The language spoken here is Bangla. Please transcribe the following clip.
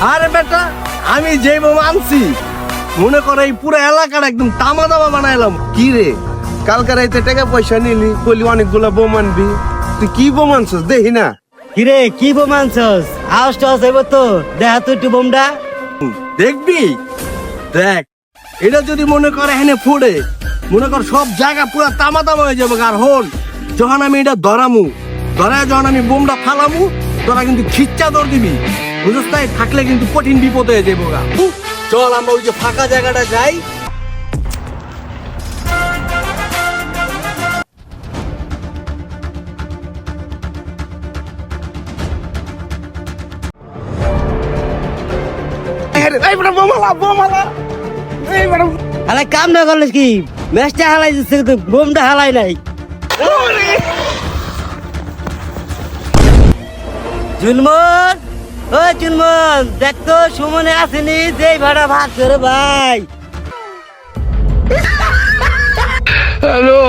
আরে বেটা, আমি যে বোমা আনছি মনে করে এই পুরো এলাকাটা একদম তামা দামা বানাইলাম। কি রে, কালকে রাইতে টাকা পয়সা নিলি, বলি অনেকগুলা বোম আনবি, তুই কি বোম আনছিস দেখি না। কিরে কি বোম আনছস? আওয়াজ টাওয়াজ হইব তো, দেখা তো একটু বোমটা। দেখবি? দেখ, এটা যদি মনে করে এখানে ফুড়ে, মনে কর সব জায়গা পুরো তামা তামা হয়ে যাবে। আর হন, যখন আমি এটা ধরামু, ধরায় যখন আমি বোমটা ফালামু, তোরা কিন্তু খিচ্চা দৌড় দিবি, বুঝছ? তাই থাকলে কিন্তু কঠিন বিপদ হয়ে যাবো গা। চল আমরা ওই যে ফাঁকা জায়গাটা যাই। আরে কাম না করলিস কি? ম্যাচটা হালাই দিচ্ছে কিন্তু বোমটা হালাই নাই। চুনমন, ও চুনমন, দেখ তো সুমনে আসেনি, যেই ভাড়া ভাগ করে ভাই। হ্যালো।